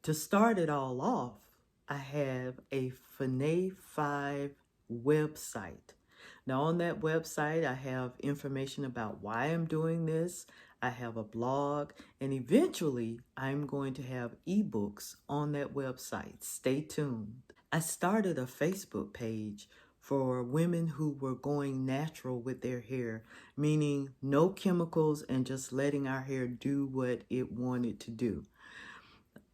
To start it all off, I have a Fanae-5 website. Now, on that website, I have information about why I'm doing this. I have a blog, and eventually, I'm going to have ebooks on that website. Stay tuned. I started a Facebook page for women who were going natural with their hair, meaning no chemicals and just letting our hair do what it wanted to do.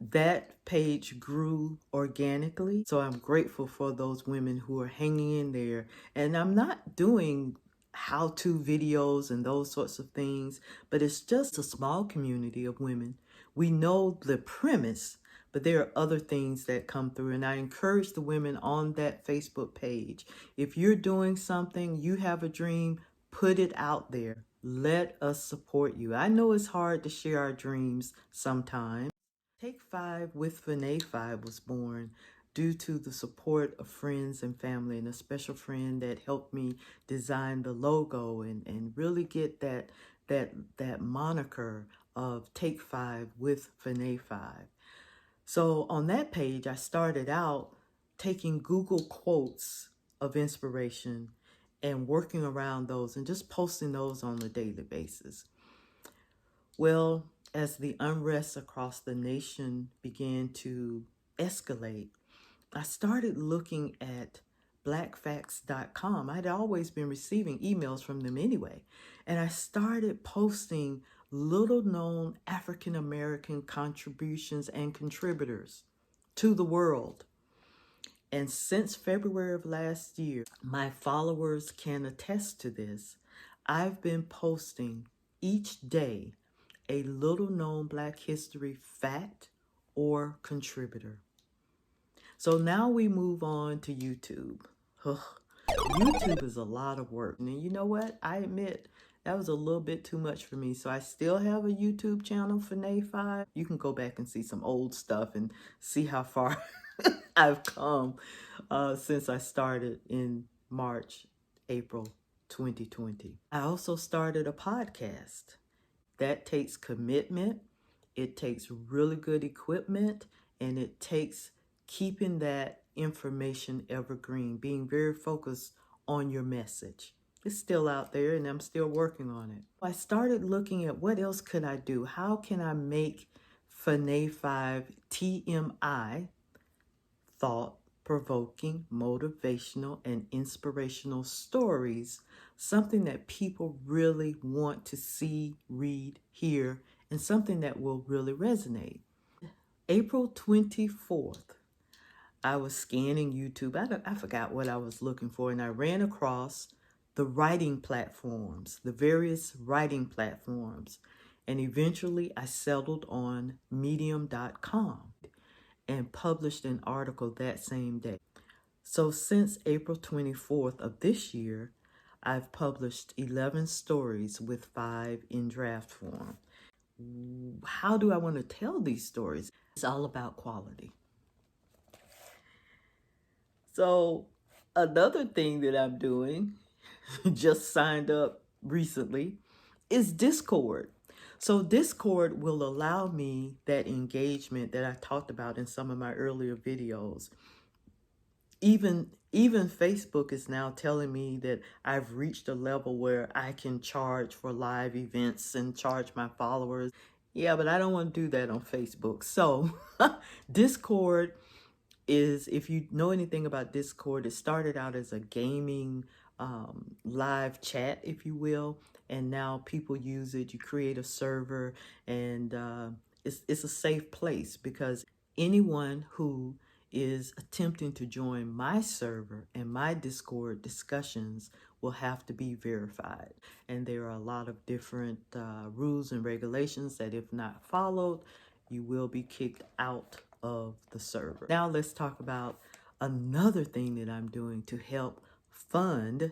That page grew organically. So I'm grateful for those women who are hanging in there. And I'm not doing how-to videos and those sorts of things, but it's just a small community of women. We know the premise, but there are other things that come through. And I encourage the women on that Facebook page. If you're doing something, you have a dream, put it out there. Let us support you. I know it's hard to share our dreams sometimes. Take 5 with Fanae-5 was born due to the support of friends and family, and a special friend that helped me design the logo and really get that moniker of Take 5 with Fanae-5. So on that page, I started out taking Google quotes of inspiration and working around those and just posting those on a daily basis. Well, as the unrest across the nation began to escalate, I started looking at blackfacts.com. I'd always been receiving emails from them anyway. And I started posting little known African American contributions and contributors to the world. And since February of last year, my followers can attest to this. I've been posting each day a little known Black history fact or contributor. So now we move on to YouTube. Ugh. YouTube is a lot of work. And you know what? I admit that was a little bit too much for me. So I still have a YouTube channel for Fanae-5. You can go back and see some old stuff and see how far I've come since I started in March, April 2020. I also started a podcast. That takes commitment, it takes really good equipment, and it takes keeping that information evergreen, being very focused on your message. It's still out there and I'm still working on it. I started looking at what else could I do? How can I make Fanae-5 TMI, thought-provoking, motivational, and inspirational stories, something that people really want to see, read, hear, and something that will really resonate. April 24th, I was scanning YouTube. I forgot what I was looking for, and I ran across the writing platforms, the various writing platforms, and eventually I settled on medium.com and published an article that same day. So since April 24th of this year, I've published 11 stories with 5 in draft form. How do I want to tell these stories? It's all about quality. So another thing that I'm doing, just signed up recently, is Discord. So Discord will allow me that engagement that I talked about in some of my earlier videos. Even Facebook is now telling me that I've reached a level where I can charge for live events and charge my followers. Yeah, but I don't want to do that on Facebook. So Discord is, if you know anything about Discord, it started out as a gaming live chat, if you will, and now people use it. You create a server, and it's a safe place because anyone who is attempting to join my server and my Discord discussions will have to be verified. And there are a lot of different rules and regulations that if not followed, you will be kicked out of the server. Now let's talk about another thing that I'm doing to help fund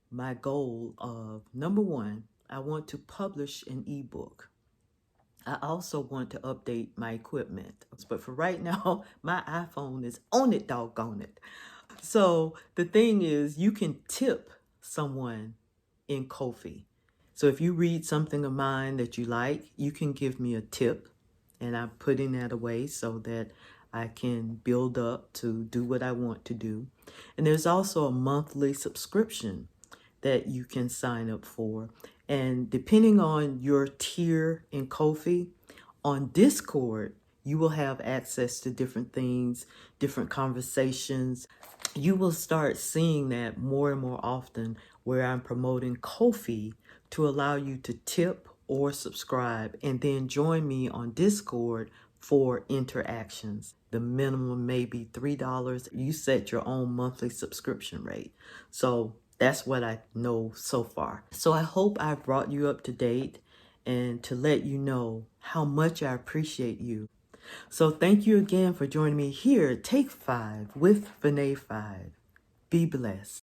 my goal of, number one, I want to publish an ebook. I also want to update my equipment. But for right now, my iPhone is on it, doggone it. So the thing is, you can tip someone in Ko-fi. So if you read something of mine that you like, you can give me a tip. and I'm putting that away so that I can build up to do what I want to do. And there's also a monthly subscription that you can sign up for. And depending on your tier in Ko-fi, on Discord, you will have access to different things, different conversations. You will start seeing that more and more often where I'm promoting Ko-fi to allow you to tip or subscribe and then join me on Discord for interactions. The minimum may be $3. You set your own monthly subscription rate. So that's what I know so far. So I hope I've brought you up to date and to let you know how much I appreciate you. So thank you again for joining me here at Take 5 with Fanae 5. Be blessed.